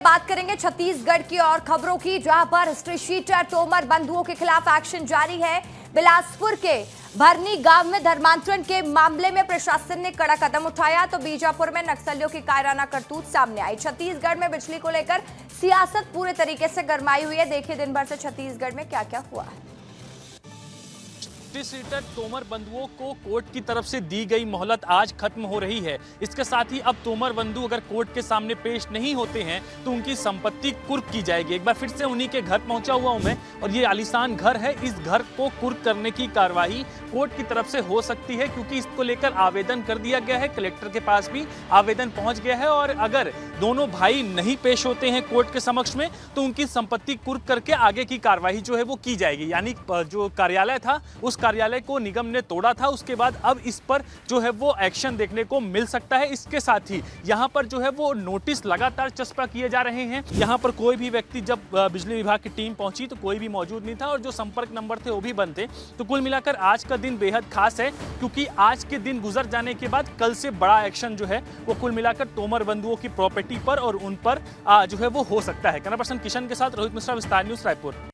बात करेंगे छत्तीसगढ़ की और खबरों की, जहां पर हिस्ट्री शीटर तोमर बंधुओं के खिलाफ एक्शन जारी है। बिलासपुर के भरनी गांव में धर्मांतरण के मामले में प्रशासन ने कड़ा कदम उठाया तो बीजापुर में नक्सलियों की कायराना करतूत सामने आई। छत्तीसगढ़ में बिजली को लेकर सियासत पूरे तरीके से गरमाई हुई है। देखिए दिन भर से छत्तीसगढ़ में क्या क्या हुआ है। सीटर तोमर बंधुओं को कोर्ट की तरफ से दी गई मोहलत आज खत्म हो रही है। इसके साथ ही अब तोमर बंधु अगर कोर्ट के सामने पेश नहीं होते हैं तो उनकी संपत्ति कुर्क की जाएगी। एक बार फिर से उन्हीं के घर पहुंचा हुआ हूं मैं, और ये आलीशान घर है। इस घर को कुर्क करने की कार्रवाई कोर्ट की तरफ से हो सकती है, क्योंकि इसको लेकर आवेदन कर दिया गया है। कलेक्टर के पास भी आवेदन पहुंच गया है, और अगर दोनों भाई नहीं पेश होते हैं कोर्ट के समक्ष में तो उनकी संपत्ति कुर्क करके आगे की कार्रवाई जो है वो की जाएगी। यानी जो कार्यालय था उस कार्यालय को निगम ने तोड़ा था, उसके बाद अब इस पर जो है वो एक्शन देखने को मिल सकता है। इसके साथ ही यहाँ पर जो है वो नोटिस लगातार चस्पा किए जा रहे हैं। यहाँ पर कोई भी व्यक्ति, जब बिजली विभाग की टीम पहुंची तो कोई भी मौजूद नहीं था, और जो संपर्क नंबर थे वो भी बंद थे। तो कुल मिलाकर आज का दिन बेहद खास है, क्योंकि आज के दिन गुजर जाने के बाद कल से बड़ा एक्शन जो है वो कुल मिलाकर तोमर बंधुओं की प्रॉपर्टी पर और उन पर जो है वो हो सकता है। कैमरा पर्सन किशन के साथ रोहित मिश्रा, विस्तार न्यूज, रायपुर।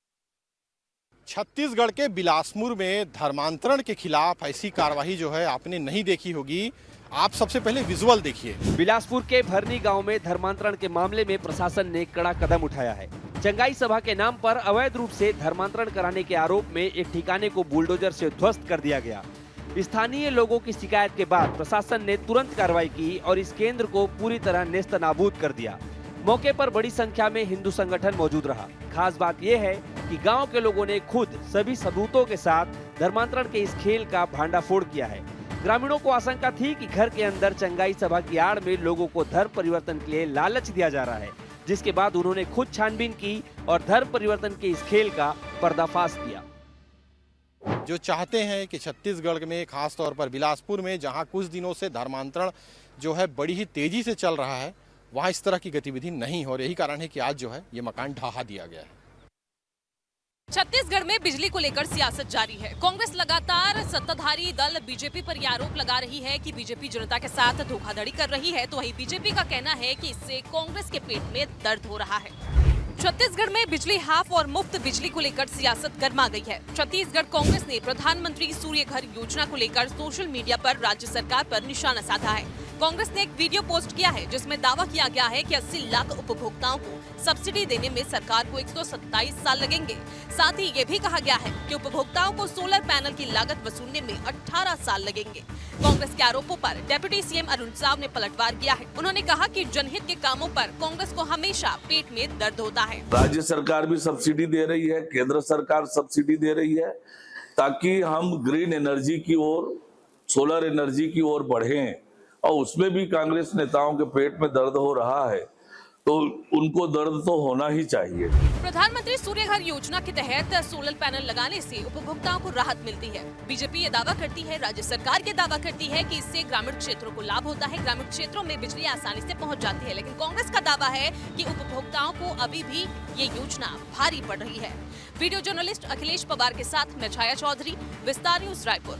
छत्तीसगढ़ के बिलासपुर में धर्मांतरण के खिलाफ ऐसी कार्रवाई जो है आपने नहीं देखी होगी। आप सबसे पहले विजुअल देखिए। बिलासपुर के भरनी गांव में धर्मांतरण के मामले में प्रशासन ने कड़ा कदम उठाया है। चंगाई सभा के नाम पर अवैध रूप से धर्मांतरण कराने के आरोप में एक ठिकाने को बुलडोजर से ध्वस्त कर दिया गया। स्थानीय लोगों की शिकायत के बाद प्रशासन ने तुरंत कार्रवाई की और इस केंद्र को पूरी तरह नेस्तनाबूद कर दिया। मौके पर बड़ी संख्या में हिंदू संगठन मौजूद रहा। खास बात यह है कि गांव के लोगों ने खुद सभी सबूतों के साथ धर्मांतरण के इस खेल का भांडाफोड़ किया है। ग्रामीणों को आशंका थी कि घर के अंदर चंगाई सभा की आड़ में लोगों को धर्म परिवर्तन के लिए लालच दिया जा रहा है, जिसके बाद उन्होंने खुद छानबीन की और धर्म परिवर्तन के इस खेल का पर्दाफाश किया। जो चाहते हैं कि छत्तीसगढ़ में, खास तौर पर बिलासपुर में, जहां कुछ दिनों से धर्मांतरण जो है बड़ी ही तेजी से चल रहा है, वहां इस तरह की गतिविधि नहीं हो रही। यही कारण है कि आज जो है ये मकान ढहा दिया गया है। छत्तीसगढ़ में बिजली को लेकर सियासत जारी है। कांग्रेस लगातार सत्ताधारी दल बीजेपी पर यह आरोप लगा रही है कि बीजेपी जनता के साथ धोखाधड़ी कर रही है, तो वहीं बीजेपी का कहना है कि इससे कांग्रेस के पेट में दर्द हो रहा है। छत्तीसगढ़ में बिजली हाफ और मुफ्त बिजली को लेकर सियासत गर्मा गई है। छत्तीसगढ़ कांग्रेस ने प्रधानमंत्री सूर्य घर योजना को लेकर सोशल मीडिया पर राज्य सरकार पर निशाना साधा है। कांग्रेस ने एक वीडियो पोस्ट किया है जिसमें दावा किया गया है कि 80 लाख उपभोक्ताओं को सब्सिडी देने में सरकार को 127 साल लगेंगे। साथ ही ये भी कहा गया है कि उपभोक्ताओं को सोलर पैनल की लागत वसूलने में 18 साल लगेंगे। कांग्रेस के आरोपों पर डिप्टी सीएम अरुण साव ने पलटवार किया है। उन्होंने कहा कि जनहित के कामों पर कांग्रेस को हमेशा पेट में दर्द होता है। राज्य सरकार भी सब्सिडी दे रही है, केंद्र सरकार सब्सिडी दे रही है, ताकि हम ग्रीन एनर्जी की ओर, सोलर एनर्जी की ओर बढ़ें, और उसमें भी कांग्रेस नेताओं के पेट में दर्द हो रहा है, तो उनको दर्द तो होना ही चाहिए। प्रधानमंत्री सूर्य घर योजना के तहत सोलर पैनल लगाने से उपभोक्ताओं को राहत मिलती है। बीजेपी ये दावा करती है, राज्य सरकार ये दावा करती है कि इससे ग्रामीण क्षेत्रों को लाभ होता है, ग्रामीण क्षेत्रों में बिजली आसानी से पहुंच जाती है। लेकिन कांग्रेस का दावा है कि उपभोक्ताओं को अभी भी ये योजना भारी पड़ रही है। वीडियो जर्नलिस्ट अखिलेश पवार के साथ मैं छाया चौधरी, विस्तार न्यूज, रायपुर।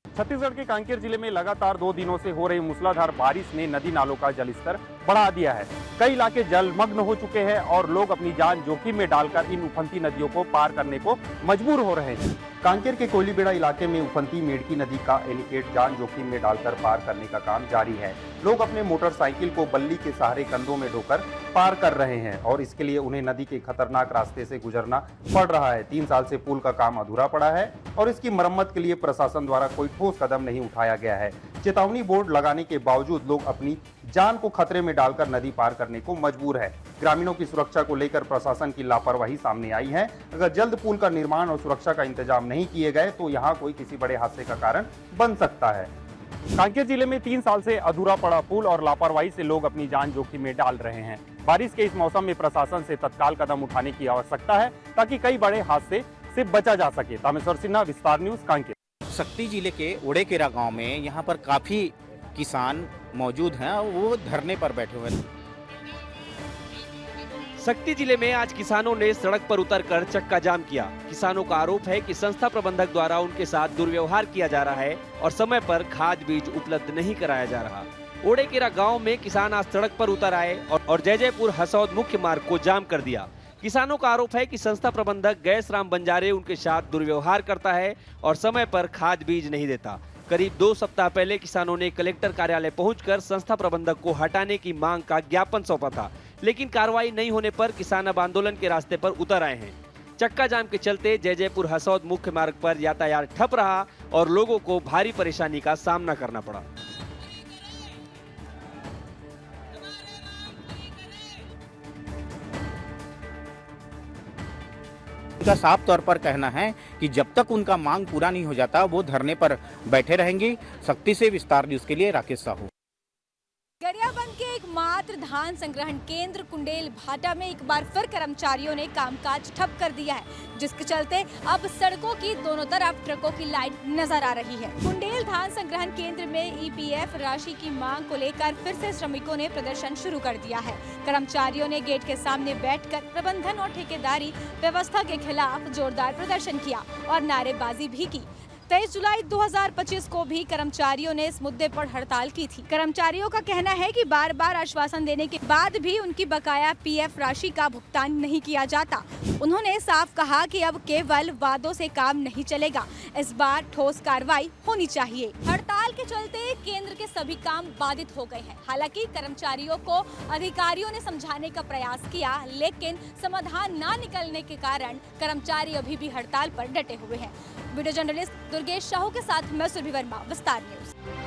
छत्तीसगढ़ के कांकेर जिले में लगातार 2 दिनों से हो रही मूसलाधार बारिश ने नदी नालों का जलस्तर बढ़ा दिया है। कई इलाके जलमग्न हो चुके हैं और लोग अपनी जान जोखिम में डालकर इन उफनती नदियों को पार करने को मजबूर हो रहे हैं। कांकेर के कोयलीबेड़ा इलाके में उफनती मेडकी नदी का एनीकेट जान जोखिम में डालकर पार करने का काम जारी है। लोग अपने मोटरसाइकिल को बल्ली के सहारे कंधों में ढोकर पार कर रहे हैं और इसके लिए उन्हें नदी के खतरनाक रास्ते से गुजरना पड़ रहा है। 3 साल से पुल का काम अधूरा पड़ा है और इसकी मरम्मत के लिए प्रशासन द्वारा कोई ठोस कदम नहीं उठाया गया है। चेतावनी बोर्ड लगाने के बावजूद लोग अपनी जान को खतरे में डालकर नदी पार करने को मजबूर है। ग्रामीणों की सुरक्षा को लेकर प्रशासन की लापरवाही सामने आई है। अगर जल्द पुल का निर्माण और सुरक्षा का इंतजाम नहीं किए गए तो यहाँ कोई किसी बड़े हादसे का कारण बन सकता है। कांकेर जिले में 3 साल से अधूरा पड़ा पुल और लापरवाही से लोग अपनी जान जोखिम में डाल रहे हैं। बारिश के इस मौसम में प्रशासन से तत्काल कदम उठाने की आवश्यकता है ताकि कई बड़े हादसे से बचा जा सके। तामेश्वर सिन्हा, विस्तार न्यूज, कांकेर। शक्ति जिले के ओड़ेकेरा गांव में यहाँ पर काफी किसान मौजूद हैं और वो धरने पर बैठे हुए हैं। शक्ति जिले में आज किसानों ने सड़क पर उतरकर चक्का जाम किया। किसानों का आरोप है कि संस्था प्रबंधक द्वारा उनके साथ दुर्व्यवहार किया जा रहा है और समय पर खाद बीज उपलब्ध नहीं कराया जा रहा। ओड़ेकेरा गांव में किसान आज सड़क पर उतर आए और जयजयपुर हसौद मुख्य मार्ग को जाम कर दिया। किसानों का आरोप है कि संस्था प्रबंधक गैस राम बंजारे उनके साथ दुर्व्यवहार करता है और समय पर खाद बीज नहीं देता। करीब 2 सप्ताह पहले किसानों ने कलेक्टर कार्यालय पहुंचकर संस्था प्रबंधक को हटाने की मांग का ज्ञापन सौंपा था, लेकिन कार्रवाई नहीं होने पर किसान अब आंदोलन के रास्ते पर उतर आए हैं। चक्का जाम के चलते जयजयपुर हसौद मुख्य मार्ग पर यातायात ठप रहा और लोगों को भारी परेशानी का सामना करना पड़ा। उनका साफ तौर पर कहना है कि जब तक उनका मांग पूरा नहीं हो जाता वो धरने पर बैठे रहेंगे। सख्ती से विस्तार न्यूज के लिए राकेश साहू। गरियाबंद के एकमात्र धान संग्रहण केंद्र कुंडेल भाटा में एक बार फिर कर्मचारियों ने कामकाज ठप कर दिया है, जिसके चलते अब सड़कों की दोनों तरफ ट्रकों की लाइन नजर आ रही है। कुंडेल धान संग्रहण केंद्र में ईपीएफ राशि की मांग को लेकर फिर से श्रमिकों ने प्रदर्शन शुरू कर दिया है। कर्मचारियों ने गेट के सामने बैठकर प्रबंधन और ठेकेदारी व्यवस्था के खिलाफ जोरदार प्रदर्शन किया और नारेबाजी भी की। 23 जुलाई 2025 को भी कर्मचारियों ने इस मुद्दे पर हड़ताल की थी। कर्मचारियों का कहना है कि बार बार आश्वासन देने के बाद भी उनकी बकाया पीएफ राशि का भुगतान नहीं किया जाता। उन्होंने साफ कहा कि अब केवल वादों से काम नहीं चलेगा, इस बार ठोस कार्रवाई होनी चाहिए। हड़ताल के चलते केंद्र के सभी काम बाधित हो गए हैं। हालांकि कर्मचारियों को अधिकारियों ने समझाने का प्रयास किया, लेकिन समाधान न निकलने के कारण कर्मचारी अभी भी हड़ताल पर डटे हुए हैं। वीडियो जर्नलिस्ट दुर्गेश साहू के साथ मैं सुरभि वर्मा, विस्तार न्यूज।